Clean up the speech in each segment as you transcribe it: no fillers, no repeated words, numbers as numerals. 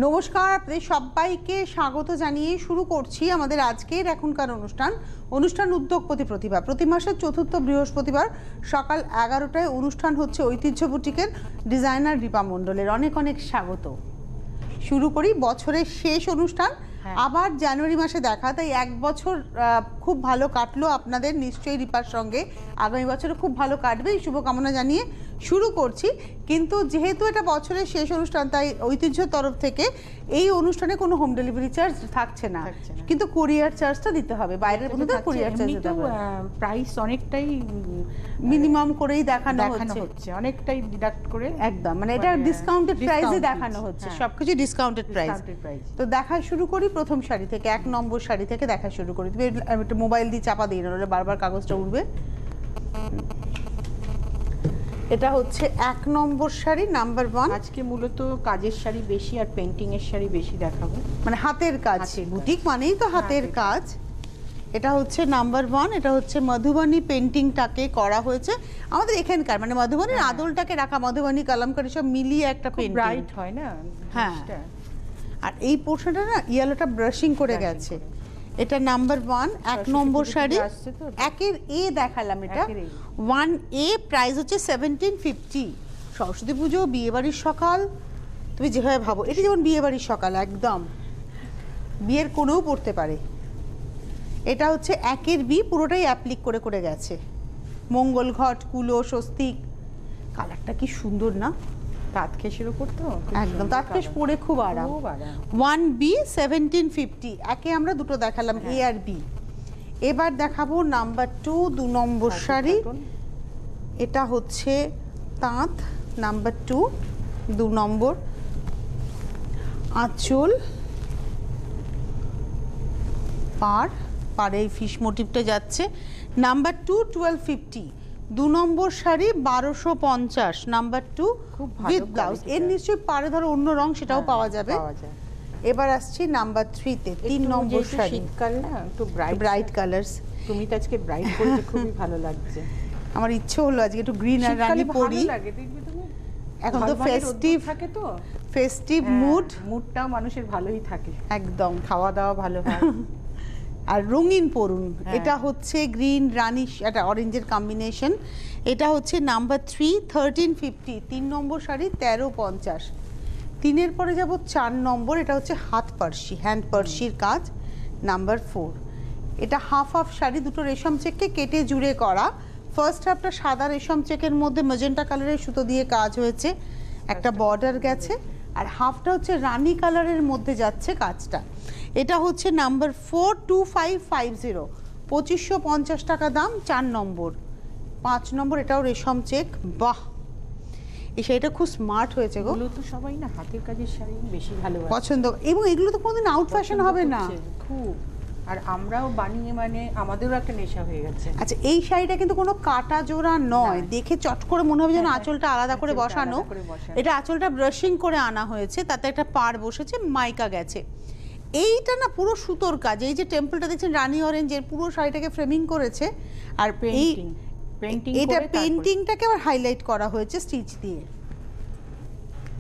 নমস্কার, আপনাদের সবাইকে স্বাগত জানিয়ে শুরু করছি আমাদের আজকের এখনকার অনুষ্ঠান উদ্যোগপতি প্রতিভা। প্রতি মাসের চতুর্থ বৃহস্পতিবার সকাল 11টায় অনুষ্ঠান হচ্ছে ঐতিহ্য বুটিকের ডিজাইনার দীপা মণ্ডলের। অনেক অনেক স্বাগত। শুরু করি বছরের শেষ অনুষ্ঠান, আবার জানুয়ারি মাসে দেখা, তাই এক বছর খুব ভালো কাটলো আপনাদের নিশ্চয়ই দীপার সঙ্গে। আগামী বছরে খুব ভালো কাটবে এই শুভকামনা জানিয়ে শুরু করছি। কিন্তু যেহেতু এটা বছরের শেষ অনুষ্ঠান, তাই ঐতিহ্যর তরফ থেকে এই অনুষ্ঠানে কোনো হোম ডেলিভারি চার্জ থাকছে না, কিন্তু কুরিয়ার চার্জটা দিতে হবে। বাইরের বন্ধুদের কুরিয়ার চার্জ দিতে হবে। প্রাইস অনেকটাই মিনিমাম করেই দেখানো হচ্ছে, অনেকটাই ডিডাক্ট করে একদম, মানে এটা ডিসকাউন্টেড প্রাইসে দেখানো হচ্ছে, সবকিছু ডিসকাউন্টেড প্রাইস। তো দেখা শুরু করি প্রথম শাড়ি থেকে, 1 নম্বর শাড়ি থেকে দেখা শুরু করি। তুমি একটা মোবাইল দিয়ে চাপা দিই, নাহলে বারবার কাগজটা উঠবে। এটা হচ্ছে 1 নম্বর শাড়ি, নাম্বার 1। আজকে মূলত কাজের শাড়ি বেশি আর পেইন্টিং এর শাড়ি বেশি দেখাবো, মানে হাতের কাজ। বুটিক মানেই তো হাতের কাজ। এটা হচ্ছে নাম্বার 1। এটা হচ্ছে মধুবনী পেইন্টিংটাকে করা হয়েছে আমাদের এখানকার, মানে মধুবনীর আদলটাকে রাখা, মধুবনী কালামকারী সব মিলিয়ে একটা পেইন্টিং। ব্রাইট হয় না? হ্যাঁ। আর এই পোর্শনটা না ইয়েলোটা ব্রাশিং করে গেছে। এটা নাম্বার 1, 1 নম্বর শাড়ি। একের এ দেখালাম, এটা 1A, প্রাইস হচ্ছে 1750। সরস্বতী পুজো, বিয়েবাড়ির সকাল, তুমি যেভাবে ভাবো, এটা যেমন বিয়েবাড়ির সকাল, একদম বিয়ের কোণেও পড়তে পারে। এটা হচ্ছে 1এর বি, পুরোটাই অ্যাপ্লিক করে করে গেছে। মঙ্গল ঘট, কুলো, স্বস্তিক। কালারটা কি সুন্দর না? তাঁতকেশের উপর তো একদম, তাঁতকেশ পরে খুব আরাম। 1B, 1750। একে আমরা দুটো দেখালাম, এ আর বি। এবার দেখাবো নাম্বার 2, 2 নম্বর শাড়ি। এটা হচ্ছে তাঁত, নাম্বার 2, 2 নম্বর। আঁচল, পাড়ে ফিশ মোটিভটা যাচ্ছে। Number 2, 1250। 2 number sari 1250, number 2 with blouse. এর নিশ্চয়ই পাড়ে ধরো অন্য রং, সেটাও পাওয়া যাবে। এবার আসছি নাম্বার 3-তে, 3 নম্বর শাড়ি। শীতকাল না, একটু ব্রাইট কালারস। তুমি তো আজকে ব্রাইট পরতে খুবই ভালো লাগছে। আমার ইচ্ছে হলো আজকে একটু গ্রিন আর রানী পরি। এখন তো ফেস্টিভ থাকে, তো ফেস্টিভ মুডটাও মানুষের ভালোই থাকে, একদম খাওয়া দাওয়া ভালো হয়। আর রঙিন পরুন। এটা হচ্ছে গ্রিন রানি, এটা অরেঞ্জের কম্বিনেশন। এটা হচ্ছে নাম্বার 3, 1350। 3 নম্বর শাড়ি 1350। 3-এর পরে যাব 4 নম্বর। এটা হচ্ছে হাত পার্সি, হ্যান্ড পার্সির কাজ, নাম্বার 4। এটা হাফ হাফ শাড়ি, দুটো রেশম চেককে কেটে জুড়ে করা। ফার্স্ট হাফটা সাদা রেশম চেকের মধ্যে ম্যাজেন্টা কালারের সুতো দিয়ে কাজ হয়েছে, একটা বর্ডার গেছে। আর হাফটা হচ্ছে রানী কালারের মধ্যে যাচ্ছে কাজটা। এটা হচ্ছে নাম্বার 4, 2550। 2550 টাকা দাম, 4 নম্বর। 5 নম্বর, এটাও রেশম চেক। বাহ, এই শাড়িটা খুব স্মার্ট হয়েছে গো। তো সবাই না হাতের কাজের শাড়ি বেশি ভালোবাসে, পছন্দ, এবং এগুলো তো কোনোদিন আউট ফ্যাশন হবে না খুব। আর আমরাও বানিয়ে, মানে আমাদেরও একটা নেশা হয়ে গেছে। আচ্ছা, এই শাড়িটা কিন্তু কোনো কাটা জোড়া নয়, দেখে চট করে মনে হবে যেন আঁচলটা আলাদা করে বসানো। এটা আঁচলটা ব্রাশিং করে আনা হয়েছে, তাতে একটা পাড় বসেছে, মাইকা গেছে। এইটা না পুরো সুতোর কাজ। এই যে টেম্পলটা দেখছেন রানী অরেঞ্জের, পুরো শাড়িটাকে ফ্রেমিং করেছে। আর এটা পেইন্টিংটাকে আবার হাইলাইট করা হয়েছে স্টিচ দিয়ে।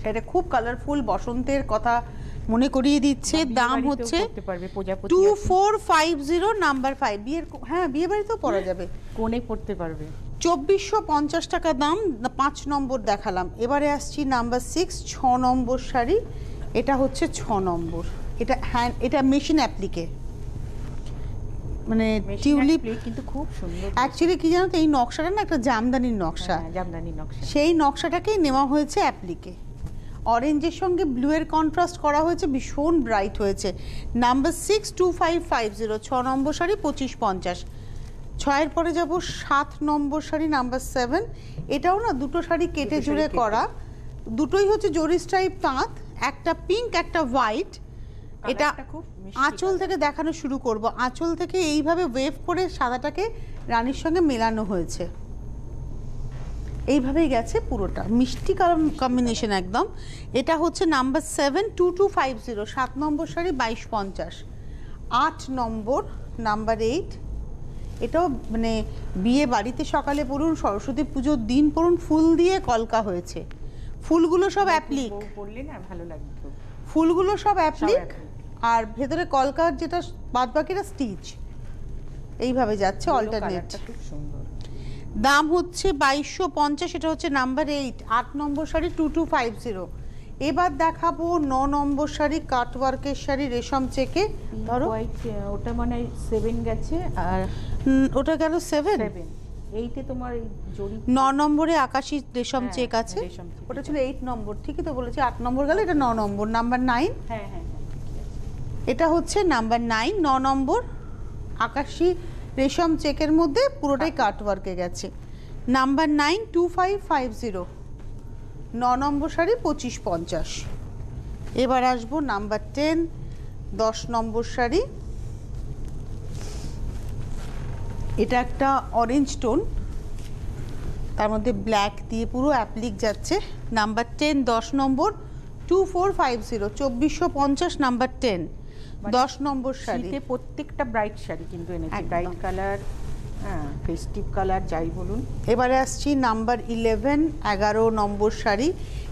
সেটা খুব কালারফুল, বসন্তের কথা মনে করিয়ে দিচ্ছে। দাম হচ্ছে 2450, নাম্বার 5। বিয়ে বাড়িতেও পরা যাবে, কোণে পড়তে পারবে। 2450 টাকা দাম। 5 নম্বর দেখালাম। এবারে আসছি নাম্বার 6, 6 নম্বর শাড়ি। এটা হচ্ছে 6 নম্বর। এটা মেশিন অ্যাপ্লিকে, মানে টিউলিপ, কিন্তু খুব সুন্দর। অ্যাকচুয়ালি কি জানো তো, এই নকশাটা না একটা জামদানির নকশা, জামদানি নকশা। সেই নকশাটাকেই নেওয়া হয়েছে অ্যাপ্লিকে। অরেঞ্জের সঙ্গে ব্লু এর কন্ট্রাস্ট করা হয়েছে, ভীষণ ব্রাইট হয়েছে। নাম্বার 6, 2550। 6 নম্বর শাড়ি 2550। 6-এর পরে যাব 7 নম্বর শাড়ি, নাম্বার 7। এটাও না দুটো শাড়ি কেটে জুড়ে করা, দুটোই হচ্ছে জরি স্ট্রাইপ তাঁত, একটা পিঙ্ক একটা হোয়াইট। এটা আঁচল থেকে দেখানো শুরু করব। আঁচল থেকে এইভাবে ওয়েভ করে সাদাটাকে রানীর সঙ্গে মেলানো হয়েছে, এইভাবেই গেছে পুরোটা, মিষ্টি কম্বিনেশন একদম। এটা হচ্ছে নাম্বার 7, 2250। 7 নম্বর শাড়ি 2250। 8 নম্বর, নাম্বার 8। এটাও মানে বিয়ে বাড়িতে সকালে পরুন, সরস্বতী পুজোর দিন পরুন, ফুল দিয়ে কলকা হয়েছে। ফুলগুলো সব অ্যাপ্লিক, পরলে না ভালো লাগবে। ফুলগুলো সব অ্যাপ্লিক, applique। আর ভেতরে কলকার যেটা বাদ বাকিটা স্টিচ, এইভাবে যাচ্ছে অল্টারনেট। কালারটা খুব সুন্দর। দাম হচ্ছে 2250, এটা হচ্ছে নাম্বার 8, 8 নম্বর শাড়ি 2250। এবার দেখাবো 9 নম্বর শাড়ি, কাটওয়ার্কের শাড়ি রেশম চেকে। ধরো হোয়াইট, ওটা মানে 7 গেছে, আর ওটা গেল 7। 7 8-এ তোমার এই জড়ি 9 নম্বরে আকাশি রেশম হ্যাঁ, চেক আছে, রেশম চেক। ওটা ছিল 8 নম্বর, ঠিকই তো বলেছি, 8 নম্বর গেল, এটা 9 নম্বর, নাম্বার 9। হ্যাঁ হ্যাঁ হ্যাঁ, ঠিকই আছে। এটা হচ্ছে নাম্বার 9, 9 নম্বর আকাশি রেশম চেকের মধ্যে পুরোটাই কাটওয়ার্কে গেছে। নাম্বার 9 2550, 9 নম্বর শাড়ি 2550। এবার আসবো নাম্বার 10, 10 নম্বর শাড়ি, এটা একটা অরেঞ্জ টোন, তার মধ্যে ব্ল্যাক দিয়ে পুরো অ্যাপ্লিক যাচ্ছে। নাম্বার 10, 10 নম্বর 2450, 2450, নাম্বার 10, 10 নম্বর শাড়ি। শীতে প্রত্যেকটা ব্রাইট শাড়ি কিন্তু এনেছি, একদম। ব্রাইট কালার, হ্যাঁ ফেস্টিভ কালার যাই বলুন। এবারে আসছি নাম্বার 11, 11 নম্বর শাড়ি,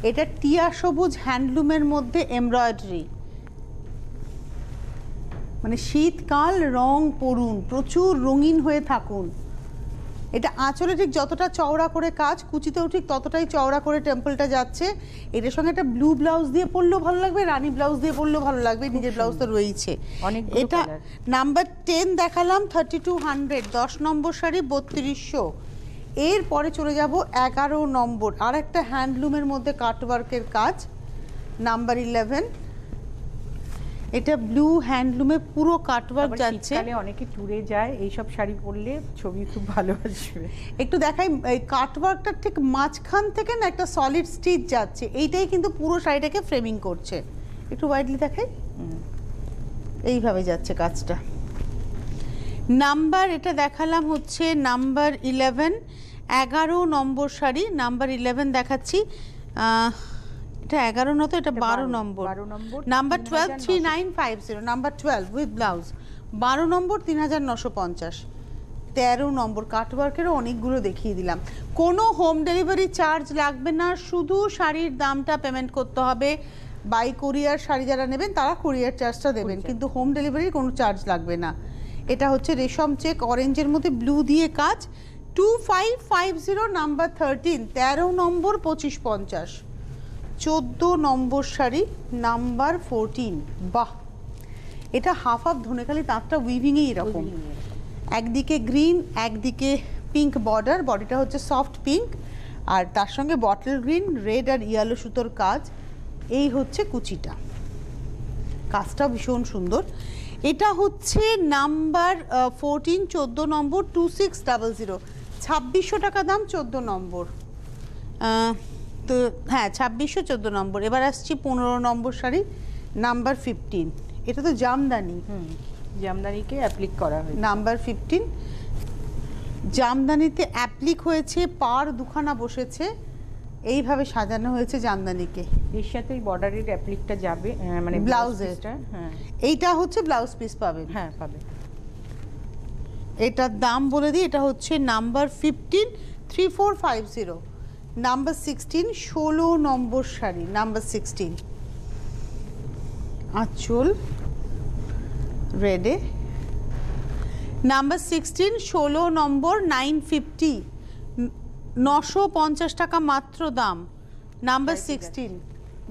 এটা টিয়া সবুজ হ্যান্ডলুমের মধ্যে এমব্রয়ডারি, মানে শীতকাল রং পরুন, প্রচুর রঙিন হয়ে থাকুন। এটা আঁচলে ঠিক যতটা চওড়া করে কাজ, কুচিতেও ঠিক ততটাই চওড়া করে টেম্পলটা যাচ্ছে। এটার সঙ্গে একটা ব্লু ব্লাউজ দিয়ে পরলেও ভালো লাগবে, রানী ব্লাউজ দিয়ে পরলেও ভালো লাগবে, নিজের ব্লাউজ তো রয়েছে। অনেকগুলো এটা colour। নাম্বার 10 দেখালাম 3200, 10 নম্বর শাড়ি 3200। এরপরে চলে যাব 11 নম্বর, আর একটা হ্যান্ডলুমের মধ্যে কাটওয়ার্কের কাজ, নাম্বার 11, এটা ব্লু হ্যান্ডলুমে পুরো কাটওয়ার্ক আবার যাচ্ছে। শীতকালে অনেকে ট্যুরে যায়, এইসব শাড়ি পরলে ছবি খুব ভালো আসবে। একটু দেখাই, এই কাটওয়ার্কটা ঠিক মাঝখান থেকে না একটা সলিড স্টিচ যাচ্ছে, এইটাই কিন্তু পুরো শাড়িটাকে ফ্রেমিং করছে। একটু ওয়াইডলি দেখাই, এইভাবে যাচ্ছে কাজটা। নাম্বার এটা দেখালাম হচ্ছে নাম্বার 11, 11 নম্বর শাড়ি, নাম্বার 11 দেখাচ্ছি। এটা 11 না তো, এটা 12 নম্বর। 12 নম্বর, নাম্বার 12 3950। 3950, নাম্বার 12 উইথ ব্লাউজ, 12 নম্বর 3950। 13 নম্বর কাটওয়ার্কেরও অনেকগুলো দেখিয়ে দিলাম। কোনো হোম ডেলিভারি চার্জ লাগবে না, শুধু শাড়ির দামটা পেমেন্ট করতে হবে। বাই কোরিয়ার শাড়ি যারা নেবেন তারা কোরিয়ার চার্জটা দেবেন, কিন্তু হোম ডেলিভারির কোনো চার্জ লাগবে না। এটা হচ্ছে রেশম চেক অরেঞ্জের মধ্যে ব্লু দিয়ে কাজ, 2550, নাম্বার 13, 13 নম্বর 2550। 14 নম্বর শাড়ি, নাম্বার 14। বাহ, এটা হাফ হাফ ধনেখালি তাঁতটা উইভিংয়ে এরকম, একদিকে গ্রিন একদিকে পিঙ্ক বর্ডার, বডিটা হচ্ছে সফট পিঙ্ক, আর তার সঙ্গে বটল গ্রিন, রেড আর ইয়েলো সুতোর কাজ। এই হচ্ছে কুচিটা, কাজটাও ভীষণ সুন্দর। এটা হচ্ছে নাম্বার 14, 14 নম্বর 2600, 2600 টাকা দাম, 14 নম্বর। তো হ্যাঁ 2600, 14 নম্বর। এবার আসছি 15 নম্বর শাড়ি, নাম্বার 15, এটা তো জামদানি, জামদানিকে অ্যাপ্লিক করা হয়েছে। নাম্বার 15, জামদানিতে অ্যাপ্লিক হয়েছে, পার দুখানা বসেছে, এইভাবে সাজানো হয়েছে জামদানিকে। এর সাথে বর্ডারের অ্যাপ্লিকটা যাবে, মানে ব্লাউজের, হ্যাঁ এইটা হচ্ছে ব্লাউজ পিস পাবেন। হ্যাঁ পাবে। এটার দাম বলে দিই, এটা হচ্ছে নাম্বার 15, 3450। নাম্বার 16, 16 নম্বর শাড়ি, নাম্বার 16, আঁচল রেডে, নাম্বার 16, 16 নম্বর 950, 950 টাকা মাত্র দাম, নাম্বার 16,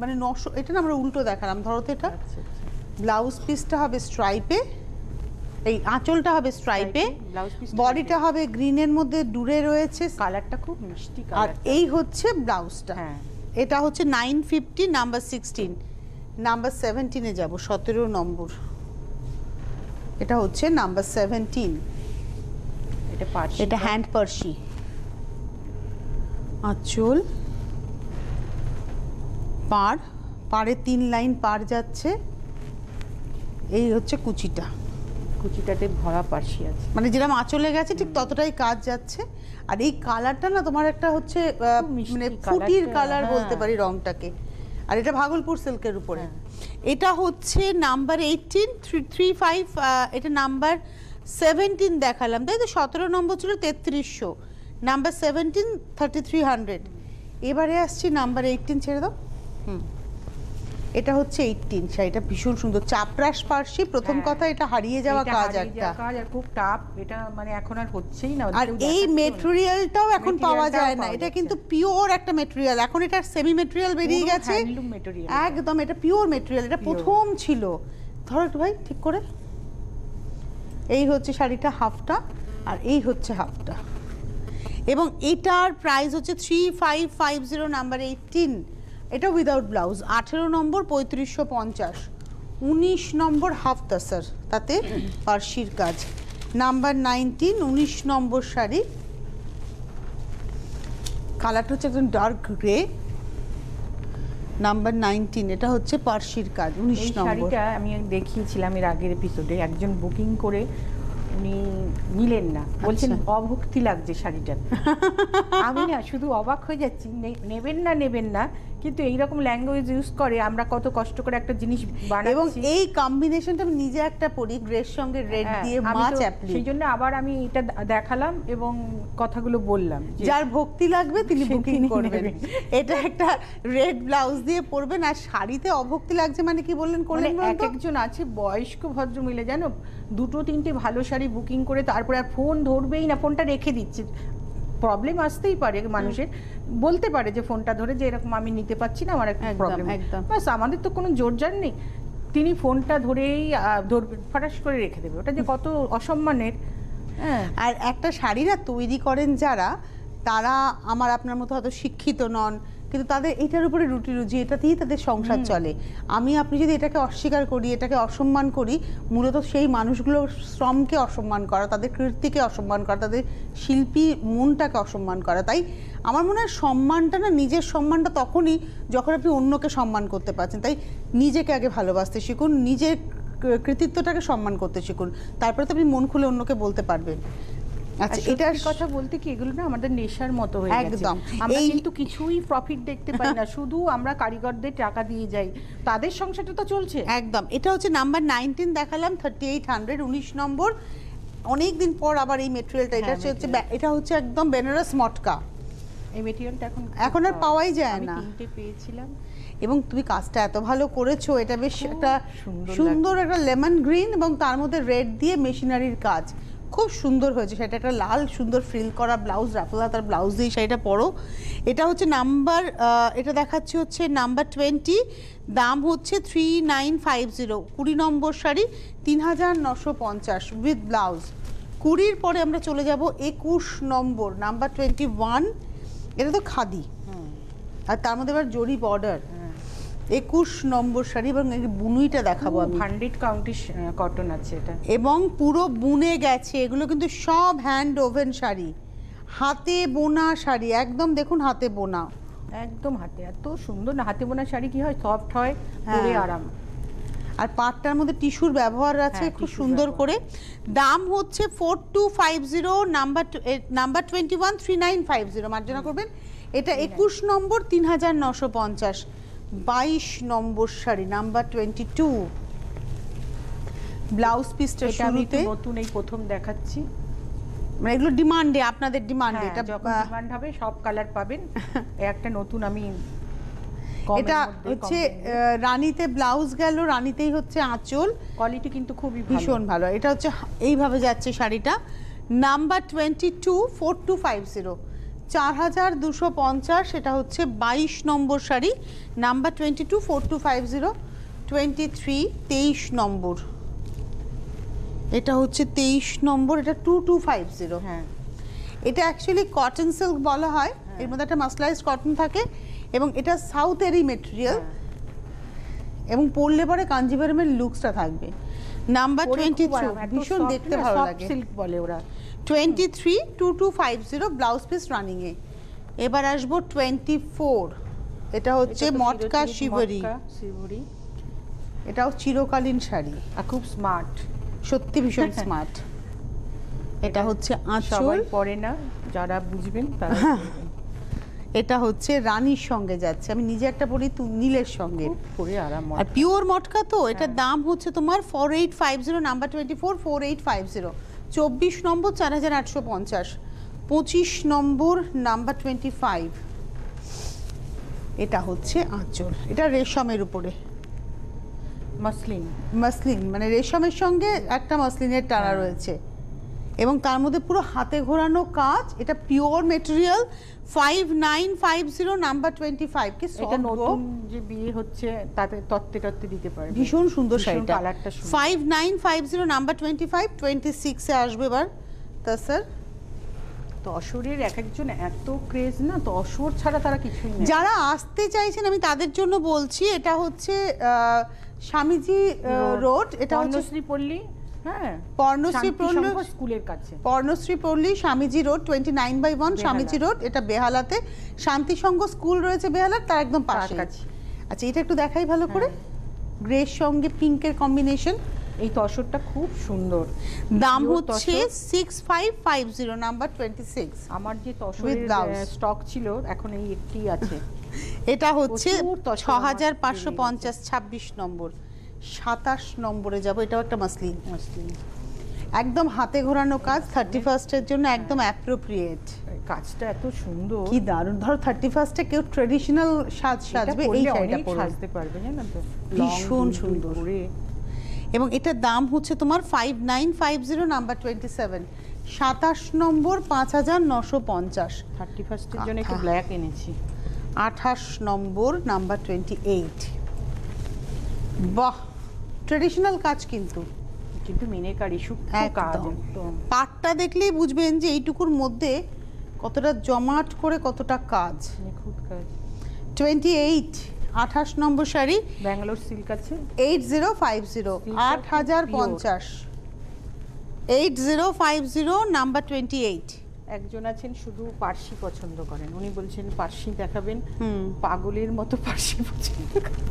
মানে 900। এটা না আমরা উল্টো দেখালাম, ধরো তো এটা আচ্ছা আচ্ছা। ব্লাউজ পিসটা হবে স্ট্রাইপে, এই আঁচলটা হবে স্ট্রাইপে, ব্লাউজ পিস বডিটা হবে গ্রিনের মধ্যে ডুরে রয়েছে, কালারটা খুব মিষ্টি আর কালার। এই হচ্ছে ব্লাউজটা। হ্যাঁ এটা হচ্ছে 950, নাম্বার 16। নাম্বার 17-এ যাব, 17 নম্বর, এটা হচ্ছে নাম্বার 17, এটা পার্সি, এটা হ্যান্ড পার্সি, আঁচল পাড়, পাড়ে 3 লাইন পাড় যাচ্ছে, এই হচ্ছে কুচিটা, কুচিটাতে ভরা পার্সি আছে। মানে যেরকম আঁচলে গেছে ঠিক ততটাই কাজ যাচ্ছে। আর এই কালারটা না তোমার একটা হচ্ছে মিষ্টি মানে colour ফুটির টা, কালার হ্যাঁ। বলতে পারি রংটাকে। আর এটা ভাগলপুর সিল্কের উপরে। হ্যাঁ। এটা হচ্ছে নাম্বার 18, 335, এটা নাম্বার 17 দেখালাম, তাই তো? 17 নম্বর ছিল 3300, নাম্বার 17, 3300। এবারে আসছি নাম্বার 18, ছেড়ে দাও। এটা হচ্ছে 18 শাড়িটা ভীষণ সুন্দর চাপরাশ পার্সি প্রথম হ্যাঁ। কথা এটা হারিয়ে যাওয়া এটা কাজ হারিয়ে একটা যাওয়া কাজ আর খুব টাফ, এটা মানে এখন আর হচ্ছেই না। আর কেউ এই দেখাচ্ছেও না। মেটেরিয়ালটাও এখন পাওয়া Materialটাও যায় না, পাওয়া এটা যাচ্ছে কিন্তু পিওর একটা মেটেরিয়াল, এখন এটা সেমি মেটেরিয়াল বেরিয়ে পুরো গেছে হ্যান্ডলুম মেটেরিয়াল। একদম, এটা পিওর মেটেরিয়াল, এটা Pure। প্রথম ছিল। ধরো একটু ভাই ঠিক করে, এই হচ্ছে শাড়িটা হাফটা আর এই হচ্ছে হাফটা, এবং এটার প্রাইস হচ্ছে 3550 নাম্বার 18, এটা উইদাউট ব্লাউজ। 18 নম্বর 3550, 19 নম্বর হাফ তাসার, তাতে পার্সির কাজ। নাম্বার 19 19 নম্বর শাড়ি, কালারটা হচ্ছে একদম ডার্ক গ্রে। নাম্বার 19 এটা হচ্ছে পার্সির কাজ, 19 এই নম্বর। শাড়িটা আমি দেখিয়েছিলাম এর আগের এপিসোডে, একজন বুকিং করে উনি নিলেন না, বলছেন অভক্তি লাগছে শাড়িটার। আমি না শুধু অবাক হয়ে যাচ্ছি, নেবেন না, কিন্তু এইরকম ল্যাঙ্গুয়েজ ইউজ করে, আমরা কত কষ্ট করে একটা জিনিস বানাচ্ছি। এবং এই কম্বিনেশনটা আমি নিজে একটা পরি, গ্রের সঙ্গে রেড হ্যাঁ, দিয়ে আমি মাছ তো অ্যাপ্লি। সেই জন্য আবার আমি এটা দেখালাম এবং কথাগুলো বললাম যে যার ভক্তি লাগবে তিনি সে বুকিং তিনি করবেন। নেবেন। এটা একটা রেড ব্লাউজ দিয়ে পরবেন, আর শাড়িতে অভক্তি লাগছে মানে কি বললেন মানে করলেন এক একজন আছে বয়স্ক ভদ্রমহিলা জানো, 2-3টে ভালো শাড়ি বুকিং করে তারপরে আর ফোন ধরবেই না, ফোনটা রেখে দিচ্ছে। প্রবলেম আসতেই পারে মানুষের, বলতে পারে যে ফোনটা ধরে যে এরকম আমি নিতে পারছি না, আমার একটা একদম, প্রবলেম। একদম। বাস আমাদের তো কোনো জোরজার নেই, তিনি ফোনটা ধরেই ধরবেন, ফাটাস করে রেখে দেবে, ওটা যে কত অসম্মানের। হ্যাঁ, আর একটা শাড়িরা তৈরি করেন যারা, তারা আমার আপনার মতো হয়তো শিক্ষিত নন, কিন্তু তাদের এটার উপরে রুটি রুজি, এটাতেই তাদের সংসার চলে। আমি আপনি যদি এটাকে অস্বীকার করি, এটাকে অসম্মান করি, মূলত সেই মানুষগুলোর শ্রমকে অসম্মান করা, তাদের কীর্তিকে অসম্মান করা, তাদের শিল্পী মনটাকে অসম্মান করা। তাই আমার মনে হয় সম্মানটা না, নিজের সম্মানটা তখনই যখন আপনি অন্যকে সম্মান করতে পারছেন। তাই নিজেকে আগে ভালোবাসতে শিখুন, নিজের কৃতিত্বটাকে সম্মান করতে শিখুন, তারপরে তো আপনি মন খুলে অন্যকে বলতে পারবেন। আচ্ছা, এটা এটা কথা বলতে কি এগুলো না আমাদের নেশার মতো হয়ে গেছে। একদম। আমরা এই- কিন্তু কিছুই প্রফিট দেখতে পাই না, শুধু আমরা কারিগরদের টাকা দিয়ে যাই, তাদের সংসারটা তো চলছে। একদম, এটা হচ্ছে নাম্বার 19 দেখালাম, 3800, 19 নম্বর। অনেক দিন পর আবার এই মেটেরিয়ালটা, এটা হ্যাঁ, হচ্ছে এটা হচ্ছে একদম বেনারস মটকা, এই মেটেরিয়ালটা এখন আর পাওয়াই যায় আমি না। 3টে পেয়েছিলাম। এবং তুমি কাজটা এত ভালো করেছো, এটা বেশ খুব একটা সুন্দর সুন্দর একটা লেমন গ্রিন এবং তার মধ্যে রেড দিয়ে মেশিনারির কাজ, খুব সুন্দর হয়েছে। সেটা একটা লাল সুন্দর ফ্রিল করা ব্লাউজ, রাফলা তার ব্লাউজ দিয়ে শাড়িটা পরো। এটা হচ্ছে নাম্বার, এটা দেখাচ্ছি হচ্ছে নাম্বার 20, দাম হচ্ছে 3950, 20 নম্বর শাড়ি, 3950 উইথ ব্লাউজ। 20 পরে আমরা চলে যাব 21 নম্বর, নাম্বার 21, এটা তো খাদি, আর তার মধ্যে এবার জরি বর্ডার। 21 নম্বর শাড়ি, এবং এই বুনুইটা দেখাবো আমি, 100 কাউন্টি কটন আছে এটা, এবং পুরো বুনে গেছে। এগুলো কিন্তু সব হ্যান্ড ওভেন শাড়ি, হাতে বোনা শাড়ি, একদম দেখুন হাতে বোনা। একদম হাতে, এত সুন্দর না, হাতে বোনা শাড়ি কি হয়, সফট হয়, পরে হ্যাঁ। আরাম। আর পাটটার মধ্যে টিস্যুর ব্যবহার আছে হ্যাঁ, খুব tissue সুন্দর ব্যবহার। করে। দাম হচ্ছে 4250, নাম্বার 21 3950, মার্জনা করবেন। এটা 21 নম্বর 3950, 22 নম্বর শাড়ি, নাম্বার 22, ব্লাউজ পিসটা এটা আমি শুরুতে, একটু নতুন এই প্রথম দেখাচ্ছি। মানে এগুলো ডিমান্ডে, আপনাদের ডিমান্ডে। হ্যাঁ, এটা যখন ডিমান্ড হবে সব কালার পাবেন। এই একটা নতুন আমি কমের এটা মধ্যে হচ্ছে কম দামে। রানীতে ব্লাউজ গেল, রানীতেই হচ্ছে আঁচল, কোয়ালিটি কিন্তু খুবই ভালো। ভীষণ ভালো। এটা হচ্ছে এইভাবে যাচ্ছে শাড়িটা। নাম্বার 22 4250, 4250, এটা হচ্ছে 22 নম্বর শাড়ি, নাম্বার 22 4250, 23 23 নম্বর, এটা হচ্ছে 23 নম্বর, এটা 2250। হ্যাঁ, এটা অ্যাকচুয়ালি কটন সিল্ক বলা হয়, এর মধ্যে একটা মাসলাইজড কটন থাকে, এবং এটা সাউথেরই মেটেরিয়াল, এবং পরলে পরে কাঞ্জিভারমের লুকসটা থাকবে। নাম্বার 22 ভীষণ দেখতে ভালো লাগে, সিল্ক বলে ওরা। 23 2250, ব্লাউজ পিস রানিং এ। এবার আসবো 24, এটা হচ্ছে এটা তো মটকা চিরচেরি শিবরি, মটকা শিবরি, এটাও চিরকালীন শাড়ি, আর খুব স্মার্ট, সত্যি ভীষণ স্মার্ট। এটা হচ্ছে আঁচল, সবাই পরে না, যারা বুঝবেন তারা পরবেন। এটা হচ্ছে রানীর সঙ্গে যাচ্ছে, আমি নিজে একটা পরি নীলের সঙ্গে, খুব পরে আরাম। আর পিওর মটকা তো। এটার দাম হচ্ছে তোমার 4850, নাম্বার 24 4850, 24 নম্বর 4850, 25 নম্বর নাম্বার 25, এটা হচ্ছে আঁচল, এটা রেশমের উপরে, মাসলিন। মাসলিন মানে রেশমের সঙ্গে একটা মাসলিনের টানা রয়েছে, এবং তার মধ্যে পুরো হাতে ঘোরানো কাজ। এটা পিওর মেটেরিয়াল, 5950 নাম্বার 25। কি এটা soft গো। নতুন যে বিয়ে হচ্ছে তাতে তত্ত্বে টত্ত্বে দিতে পারবে। ভীষণ সুন্দর শাড়িটা, কালারটা সুন্দর। 5950 নাম্বার 25, 26 এ আসবে এবার। তা স্যার তসরের এক একজন এত ক্রেজ না, তসর ছাড়া তারা কিছুই না। যারা আসতে চাইছেন আমি তাদের জন্য বলছি, এটা হচ্ছে স্বামীজি রোড, এটা হচ্ছে পর্ণশ্রী পল্লী, হ্যাঁ পর্ণশ্রী পল্লী স্কুলের কাছে। পর্ণশ্রী পল্লী স্বামীজি রোড 29/1 স্বামীজি রোড, এটা বেহালাতে। শান্তিসংঘ স্কুল রয়েছে বেহালার, তার একদম পাশে। আচ্ছা এটা একটু দেখাই ভালো করে, গ্রের সঙ্গে পিঙ্কের কম্বিনেশন। এই তসরটা খুব সুন্দর, দাম Pure হচ্ছে তসর। 6550 নাম্বার 26। আমার যে With তসরের blouse। স্টক ছিল এখন এই একটি আছে। এটা হচ্ছে প্রচুর তসর 6550, 26 নম্বর। 27 নম্বরে যাব, এটাও একটা মাসলিন, একদম হাতে ঘোরানো কাজ, 31st এর জন্য একদম অ্যাপ্রোপ্রিয়েট। কাজটা এত সুন্দর, কি দারুণ। ধরো 31st এ কেউ ট্রেডিশনাল সাজবে, এই শাড়িটা পরে সাজতে পারবে, জানো তো, ভীষণ সুন্দর। এবং এটার দাম হচ্ছে তোমার 5950 নাম্বার 27, 27 নম্বর 5950। 31st এর জন্য একটু ব্ল্যাক এনেছি। 28 নম্বর নাম্বার 28। বাহ, ট্রেডিশনাল কাজ কিন্তু মিনেকারি সূক্ষ্ম কাজ একদম। একদম। পাটটা দেখলেই বুঝবেন যে এইটুকুর মধ্যে কতটা জমাট করে কতটা কাজ। নিখুঁত কাজ। 28, 28 নম্বর শাড়ি, ব্যাঙ্গালোর সিল্ক আছে। 8050, 8050, 8050 নাম্বার 28। একজন আছেন শুধু পার্সি পছন্দ করেন, উনি বলছেন পার্সি দেখাবেন, পাগলের মতো পার্সি পছন্দ করেন।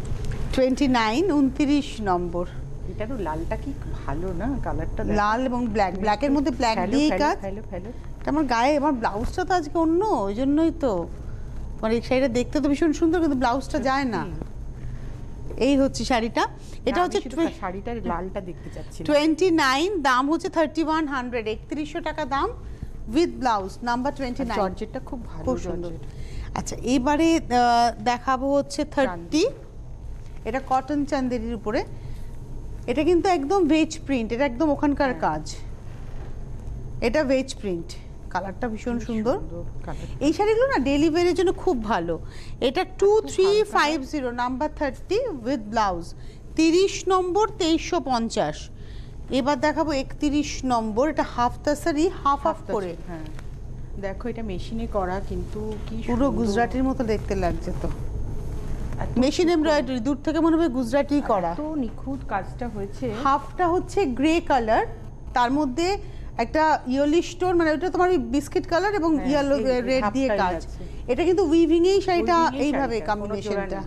29, 29 নম্বর। এটারও লালটা কি ভালো না, কালারটা লাল এবং ব্ল্যাক, ব্ল্যাকের মধ্যে ব্ল্যাক দিয়ে কাজ। এটা আমার গায়ে, আমার ব্লাউজটা তো আজকে অন্য, ওই জন্যই তো মানে এই শাড়িটা দেখতে তো ভীষণ সুন্দর, কিন্তু ব্লাউজটা যায় না। এই হচ্ছে শাড়িটা, এটা হচ্ছে শাড়িটার লালটা দেখতে চাচ্ছি। 29, দাম হচ্ছে 3100, 3100 টাকা দাম, উইথ ব্লাউজ নাম্বার 29। জর্জেটটা খুব ভালো, খুব সুন্দর। আচ্ছা এবারে দেখাবো হচ্ছে 30, এটা কটন চান্দেরির উপরে। এটা কিন্তু একদম ভেজ প্রিন্ট, এটা একদম ওখানকার কাজ। এটা ভেজ প্রিন্ট, কালারটা ভীষণ সুন্দর। এই শাড়িগুলো না ডেলি ওয়্যারের জন্য খুব ভালো। এটা 2350 নাম্বার 30 উইথ ব্লাউজ, 30 নম্বর 2350। এবার দেখাবো 31 নম্বর, এটা হাফ তাসারি, হাফ হাফ করে। হ্যাঁ দেখো এটা মেশিনে করা, কিন্তু কি পুরো গুজরাটির মতো দেখতে লাগছে তো। মেশিন এমব্রয়ডারি, দূর থেকে মনে হবে গুজরাটি করা। তো নিখুঁত কাজটা হয়েছে। হাফটা হচ্ছে গ্রে কালার, তার মধ্যে একটা ইয়েলো স্টোন, মানে ওটা তোমার বিস্কিট কালার এবং ইয়েলো রেড দিয়ে কাজ। এটা কিন্তু উইভিং এই শাড়িটা এইভাবে কম্বিনেশনটা।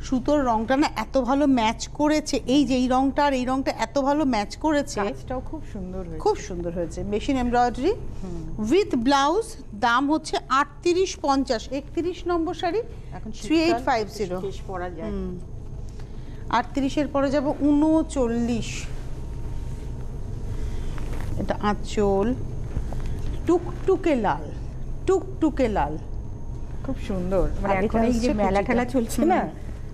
সুতোর রংটা না এত ভালো ম্যাচ করেছে, এই যে এই রংটা আর এই রংটা এত ভালো ম্যাচ করেছে, কাজটাও খুব সুন্দর হয়েছে, খুব সুন্দর হয়েছে। মেশিন এমব্রয়ডারি উইথ ব্লাউজ, দাম হচ্ছে 3850, 31 নম্বর শাড়ি, এখন 3850। শেষ পরা যায়। 38 এর পরে যাব 39। এটা আঁচল, টুকটুকে লাল, টুকটুকে লাল, খুব সুন্দর। মানে এখন এই যে মেলা ঠেলা চলছে না,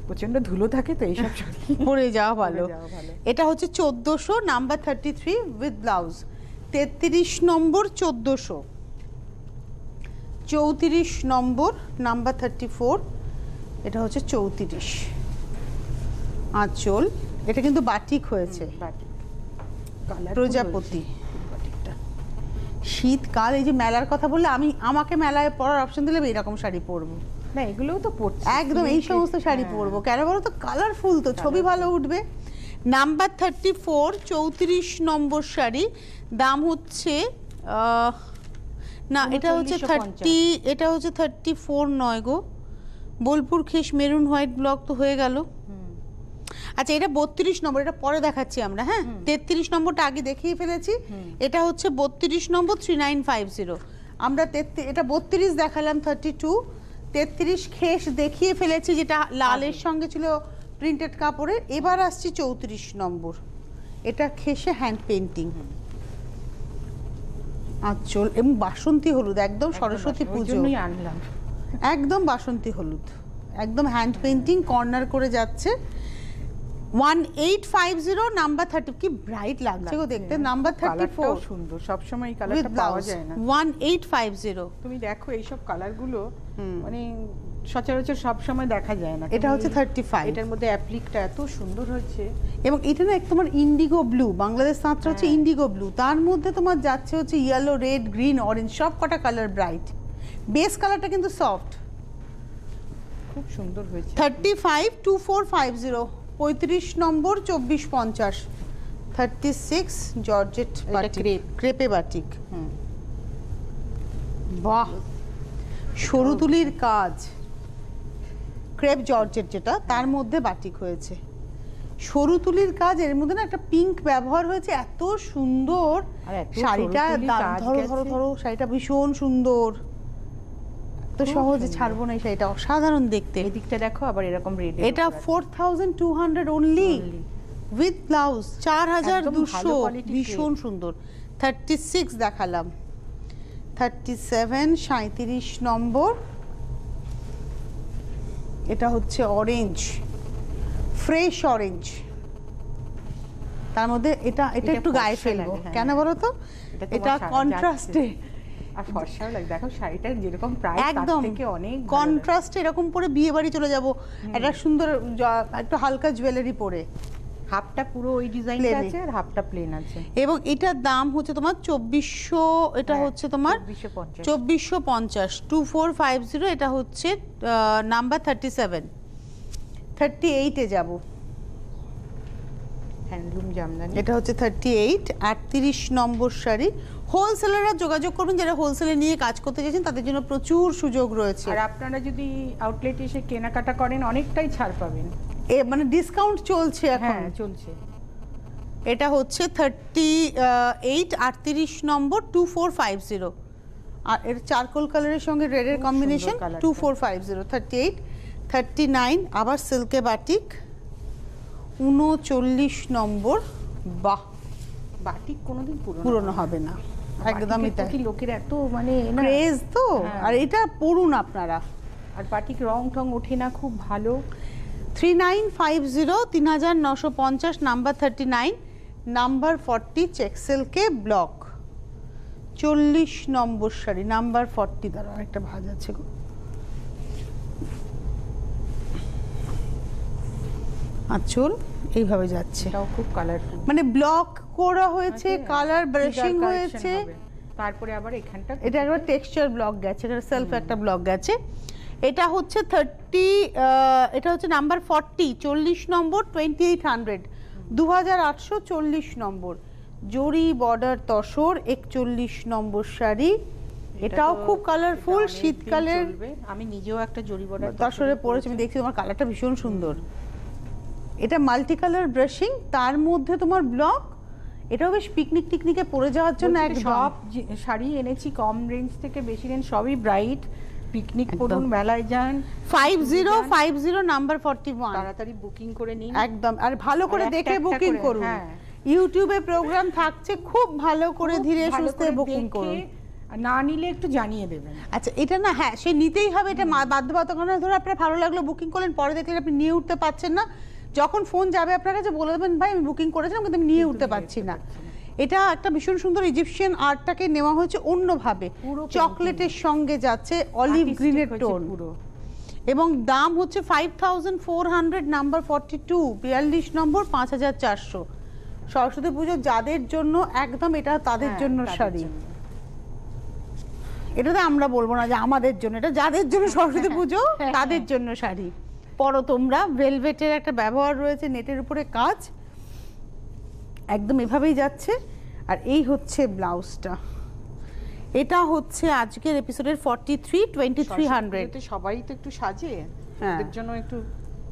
প্রচন্ড ধুলো থাকে, তো এইসব পরে যাওয়া ভালো। এটা হচ্ছে 1400 number 33 with blouse, 33 number 1400, 34 number number 34, এটা হচ্ছে 34। আঁচল, এটা কিন্তু বাটিক হয়েছে, প্রজাপতি। শীতকাল, এই যে মেলার কথা বললে আমাকে মেলায় পরার অপশন দিলে এরকম শাড়ি পরবো না, এগুলোও তো পড়ছে একদম, এই সমস্ত শাড়ি পরবো। কেন বলো তো, কালারফুল তো, ছবি ভালো উঠবে। নাম্বার 34, 34 নম্বর শাড়ি, দাম হচ্ছে না এটা হচ্ছে 30, এটা হচ্ছে 34 নয় গো, বোলপুর খেস মেরুন হোয়াইট ব্লক তো হয়ে গেল। আচ্ছা এটা 32 নম্বর, এটা পরে দেখাচ্ছি আমরা। হ্যাঁ 33 নম্বরটা আগে দেখিয়ে ফেলেছি, এটা হচ্ছে 32 নম্বর 3950। আমরা এটা 32 দেখালাম, 32, 33 খেস দেখিয়ে ফেলেছি, যেটা লালের সঙ্গে ছিল প্রিন্টেড কাপড়ে। এবার আসছি 34 নম্বর, এটা খেসে হ্যান্ড পেন্টিং, আঁচল এবং বাসন্তী হলুদ, একদম সরস্বতী পুজো আনলাম, একদম বাসন্তী হলুদ, একদম হ্যান্ড পেন্টিং, কর্নার করে যাচ্ছে। 1850 নাম্বার 30 কি ব্রাইট লাগছে গো দেখতে নাম্বার 34 সুন্দর সব সময় কালারটা পাওয়া যায় না 1850 তুমি দেখো এই সব কালারগুলো মানে সচরাচর সব সময় দেখা যায় না এটা হচ্ছে 35 এটার মধ্যে অ্যাপ্লিকটা এত সুন্দর হয়েছে এবং এটা না তোমার ইন্ডিগো ব্লু বাংলাদেশ তাঁতটা হচ্ছে ইন্ডিগো ব্লু তার মধ্যে তোমার যাচ্ছে হচ্ছে ইয়েলো রেড গ্রিন অরেঞ্জ সব কটা কালার ব্রাইট বেস কালারটা কিন্তু সফট খুব সুন্দর হয়েছে 352450 35 নম্বর 2450 36 জর্জেট বাটিক ক্রেপে বাটিক বাহ সরু তুলির কাজ ক্রেপ জর্জেট যেটা তার মধ্যে বাটিক হয়েছে সরু তুলির কাজ এর মধ্যে না একটা পিঙ্ক ব্যবহার হয়েছে এত সুন্দর শাড়িটা ধরো ধরো ধরো শাড়িটা ভীষণ সুন্দর তো সহজে ছাড়বো না এই শাড়িটা অসাধারণ দেখতে এই দিকটা দেখো আবার এরকম রেড এটা 4200 অনলি উইথ ব্লাউজ 4200 ভীষণ সুন্দর 36 দেখালাম 37 37 নম্বর এটা হচ্ছে অরেঞ্জ ফ্রেশ অরেঞ্জ তার মধ্যে এটা একটু গায়ে ফেলবো কেন বলো তো এটা কন্ট্রাস্টে আর ফর্সাও লাগে দেখো শাড়িটা যেরকম প্রাইস তার থেকে অনেক কন্ট্রাস্ট এরকম পরে বিয়ে বাড়ি চলে যাব একটা সুন্দর একটু হালকা জুয়েলারি পরে হাফটা পুরো ওই ডিজাইনটা আছে আর হাফটা প্লেন আছে এবং এটার দাম হচ্ছে তোমার 2400 এটা হচ্ছে তোমার 2450 2450 এটা হচ্ছে নাম্বার 37 38 এ যাব হ্যান্ডলুম জামদানি এটা হচ্ছে 38 38 নম্বর শাড়ি হোলসেলাররা যোগাযোগ করবেন যারা হোলসেলে নিয়ে কাজ করতে চাইছেন তাদের জন্য প্রচুর সুযোগ রয়েছে আর আপনারা যদি আউটলেটে এসে কেনাকাটা করেন অনেকটাই ছাড় পাবেন মানে ডিসকাউন্ট চলছে এখন হ্যাঁ চলছে এটা হচ্ছে 38 38 নম্বর 2450 আর এর চারকোল কালারের সঙ্গে রেডের কম্বিনেশন 2450 38 39 আবার সিল্কে বাটিক 39 নম্বর বাহ বাটিক কোনোদিন পুরনো হবে না একদমই তাই কি লোকের এত মানে ক্রেজ তো আর এটা পড়ুন আপনারা আর বাটিক রং টং ওঠে না খুব ভালো 3950 3950 নাম্বার 39 নাম্বার 40 চেক সিল্কে ব্লক 40 নম্বর শাড়ি নাম্বার 40 দ্বারা একটা ভাঁজ আছে গো আঁচল এইভাবে যাচ্ছে এটাও খুব কালারফুল মানে ব্লক করা হয়েছে কালার ব্রাশিং হয়েছে তারপরে আবার এখানটা এটা একবার টেক্সচার ব্লক গেছে এটা সেলফ একটা ব্লক গেছে এটা হচ্ছে 30 এটা হচ্ছে নাম্বার 40 40 নম্বর 2800 2840 নম্বর জরি বর্ডার তসর 41 নম্বর শাড়ি এটাও খুব কালারফুল শীতকালের আমি নিজেও একটা জরি বর্ডার তসরে পরেছি আমি দেখছি তোমার কালারটা ভীষণ সুন্দর এটা মাল্টি কালার ব্রাশিং তার মধ্যে তোমার ব্লক এটাও বেশ পিকনিক টিকনিকে পরে যাওয়ার জন্য একদম সব শাড়ি এনেছি কম রেঞ্জ থেকে বেশি রেঞ্জ সবই ব্রাইট পিকনিক পড়ুন মেলায় যান 5050 নাম্বার 41 তাড়াতাড়ি বুকিং করে নিন একদম আর ভালো করে দেখে বুকিং করুন ইউটিউবে প্রোগ্রাম থাকছে খুব ভালো করে ধীরে সুস্থে বুকিং করুন না নিলে একটু জানিয়ে দেবেন আচ্ছা এটা না হ্যাঁ সে নিতেই হবে এটা বাধ্যবাধকতা ধরে আপনার ভালো লাগলো বুকিং করলেন পরে দেখলেন আপনি নিয়ে উঠতে পারছেন না যখন ফোন যাবে আপনার কাছে বলে দেবেন ভাই আমি বুকিং করেছিলাম কিন্তু আমি নিয়ে উঠতে পারছি না এটা একটা ভীষণ সুন্দর ইজিপশিয়ান আর্টটাকে নেওয়া হয়েছে অন্যভাবে চকলেটের সঙ্গে যাচ্ছে অলিভ গ্রিনের টোন এবং দাম হচ্ছে 5400 নাম্বার 42 42 নম্বর 5400 সরস্বতী পুজো যাদের জন্য একদম এটা তাদের জন্য শাড়ি এটাতে আমরা বলবো না যে আমাদের জন্য এটা যাদের জন্য সরস্বতী পুজো তাদের জন্য শাড়ি পরো তোমরা ভেলভেটের একটা ব্যবহার রয়েছে নেটের উপরে কাজ একদম এভাবেই যাচ্ছে আর এই হচ্ছে ব্লাউজটা এটা হচ্ছে আজকের এপিসোডের 43 2300 সবাই তো একটু সাজে এর জন্য একটু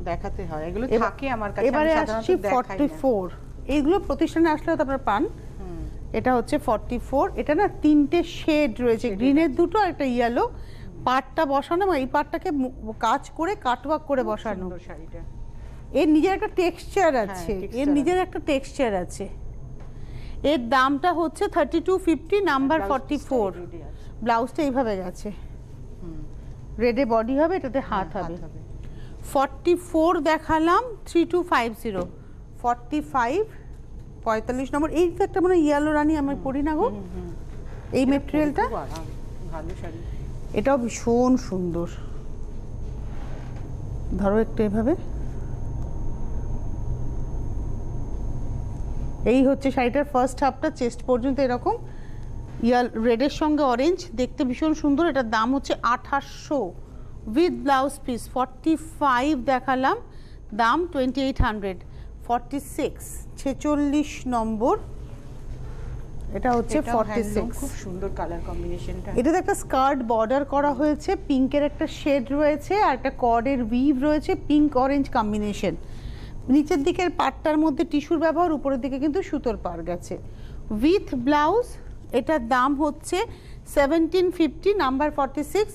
দেখাতে হয় এগুলো থাকে আমার কাছে এবারে আসছি 44 এইগুলো প্রতিষ্ঠানে আসলে তো আপনারা পান এটা হচ্ছে 44 এটা না তিনটে শেড রয়েছে গ্রিনের দুটো আর একটা ইয়েলো পাটটা বসানো এই পাটটাকে কাজ করে কাটওয়ার্ক করে বসানো শাড়িটা এর নিজের একটা টেক্সচার আছে এর দামটা হচ্ছে 3250 নাম্বার 44 ব্লাউজটা এইভাবে গেছে রেডে বডি হবে এটাতে হাত হবে 44 দেখালাম 3250 45 45 নম্বর। এই তো একটা মানে ইয়েলো রানী আমি পরি না গো, এই মেটেরিয়ালটা খুব আরাম, ভালো শাড়ি। এটাও ভীষণ সুন্দর। ধরো একটু এভাবে, এই হচ্ছে শাড়িটার ফার্স্ট হাফটা, চেস্ট পর্যন্ত এরকম রেডের সঙ্গে অরেঞ্জ, দেখতে ভীষণ সুন্দর। এটার দাম হচ্ছে 2800 উইথ ব্লাউজ পিস। 45 দেখালাম, দাম 2800। 46 46 নম্বর, এটা হচ্ছে এটাও হ্যান্ডলুম, 46। খুব সুন্দর কালার কম্বিনেশনটা। এটাতে একটা স্কার্ট বর্ডার করা হয়েছে, পিঙ্কের একটা শেড রয়েছে আর একটা কর্ডের উইভ রয়েছে, পিঙ্ক অরেঞ্জ কম্বিনেশন। নিচের দিকের পাটটার মধ্যে টিস্যুর ব্যবহার, উপরের দিকে কিন্তু সুতোর পার গেছে উইথ ব্লাউজ। এটার দাম হচ্ছে 1750, নাম্বার 46।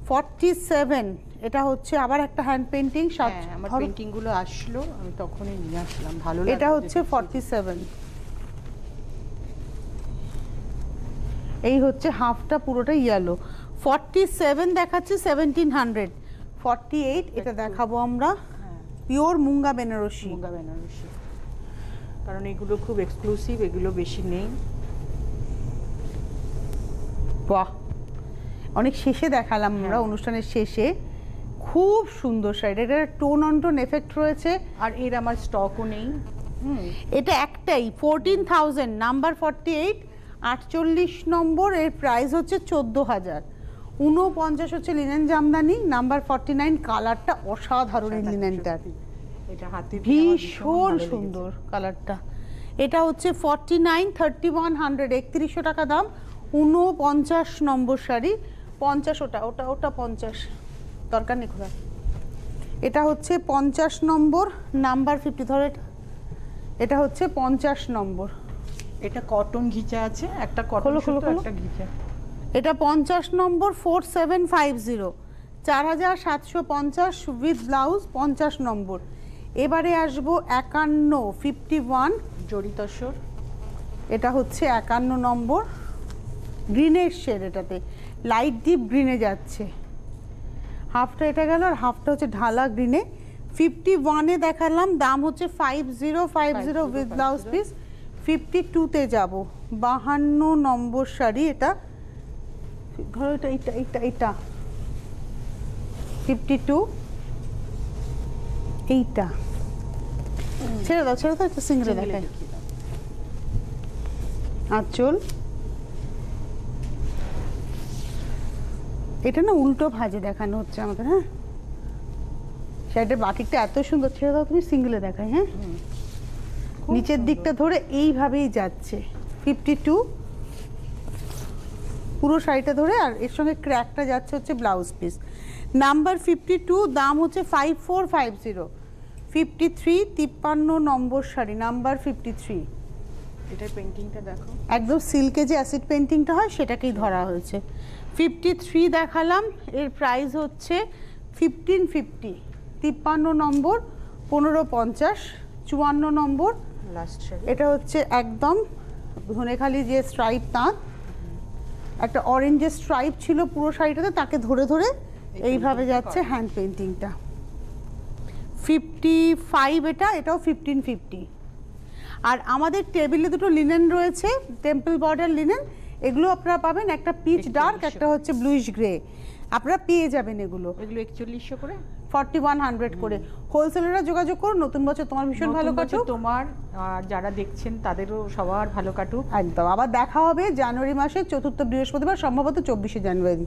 47 এটা হচ্ছে আবার একটা হ্যান্ড পেন্টিং। হ্যাঁ, আমার পেন্টিং গুলো আসলো, আমি তখনই নিয়ে আসলাম, ভালো লাগলো। এটা হচ্ছে 47। এই হচ্ছে হাফটা পুরোটা ইয়েলো। 47 দেখাচ্ছি 1700। 48 এটা দেখাবো আমরা, পিওর মুঙ্গা বেনারসি। মুগা বেনারসি, কারণ এগুলো খুব এক্সক্লুসিভ, এগুলো বেশি নেই। বাহ, অনেক শেষে দেখালাম আমরা, অনুষ্ঠানের শেষে। খুব সুন্দর শাড়ি, এটা টোন অন টোন এফেক্ট রয়েছে। আর এর আমার স্টকও নেই। এটা একটাই 14000, নাম্বার 48। 48 নম্বর, এর প্রাইস হচ্ছে 14000। 49 হচ্ছে লিনেন জামদানি, নাম্বার 49। কালারটা অসাধারণ এই লিনেনটার, এটা হাতে ভীষণ সুন্দর কালারটা। এটা হচ্ছে 49 3100, 3100 টাকা দাম। 49 নম্বর শাড়ি। 50 ওটা ওটা ওটা 50 দরকার নেই খোলা। এটা হচ্ছে 50 নম্বর, নাম্বার 50। ধরো এটা হচ্ছে 50 নম্বর। এটা কটন ঘিচা আছে, একটা কটন খোলো, খোলো, সুতো, খোলো। একটা ঘিচা। এটা 50 নম্বর, 4750, 4750 উইথ ব্লাউজ। 50 নম্বর। এবারে আসবো 51 51, জরি তসর। এটা হচ্ছে 51 নম্বর, গ্রিনের শেড, এটাতে লাইট ডিপ গ্রিনে যাচ্ছে। হাফটা এটা গেল, আর হাফটা হচ্ছে ঢালা গ্রিনে। 51-এ দেখালাম, দাম হচ্ছে 5050 উইথ ব্লাউজ পিস। 52-তে যাব, 52 নম্বর শাড়ি। এটা ধরো এটা এটা এটা এটা 52, এইটা ছেড়ে দাও ছেড়ে দাও, একটা সিঙ্গেলে দেখাই। আঁচল, এটা না উল্টো ভাজে দেখানো হচ্ছে আমাদের। হ্যাঁ, শাড়িটার বাটিকটা এত সুন্দর, ছেড়ে দাও তুমি, সিঙ্গেলে দেখাই। হ্যাঁ, নিচের দিকটা ধরে এইভাবেই যাচ্ছে। 52 পুরো শাড়িটা ধরে, আর এর সঙ্গে ক্র্যাকটা যাচ্ছে হচ্ছে ব্লাউজ পিস। নাম্বার 52, দাম হচ্ছে 5450। 53 53 নম্বর শাড়ি, নাম্বার 53। এটার পেন্টিংটা দেখো, একদম সিল্কে যে অ্যাসিড পেন্টিংটা হয় সেটাকেই ধরা হয়েছে। 53 দেখালাম, এর প্রাইস হচ্ছে 1550। 53 নম্বর, 1550। 54 নম্বর, লাস্ট শাড়ি। এটা হচ্ছে একদম ধনেখালি যে স্ট্রাইপ তাঁত, একটা অরেঞ্জের স্ট্রাইপ ছিল পুরো শাড়িটাতে, তাকে ধরে ধরে এইভাবে যাচ্ছে হ্যান্ড পেন্টিংটা। 55 এটা, এটাও 1550। আর আমাদের টেবিলে দুটো লিনেন রয়েছে, টেম্পল বর্ডার লিনেন। এগুলো আপনারা পাবেন, একটা পিচ ডার্ক, একটা হচ্ছে ব্লুইশ গ্রে। আপনারা পেয়ে যাবেন এগুলো। এগুলো 4100 করে, 4100 করে। হোলসেলাররা যোগাযোগ করুন। নতুন বছর তোমার ভীষণ ভালো কাটুক, তোমার আর যারা দেখছেন তাদেরও সবার ভালো কাটুক। একদম। আবার দেখা হবে জানুয়ারি মাসের 4র্থ বৃহস্পতিবার, সম্ভবত 24শে জানুয়ারি।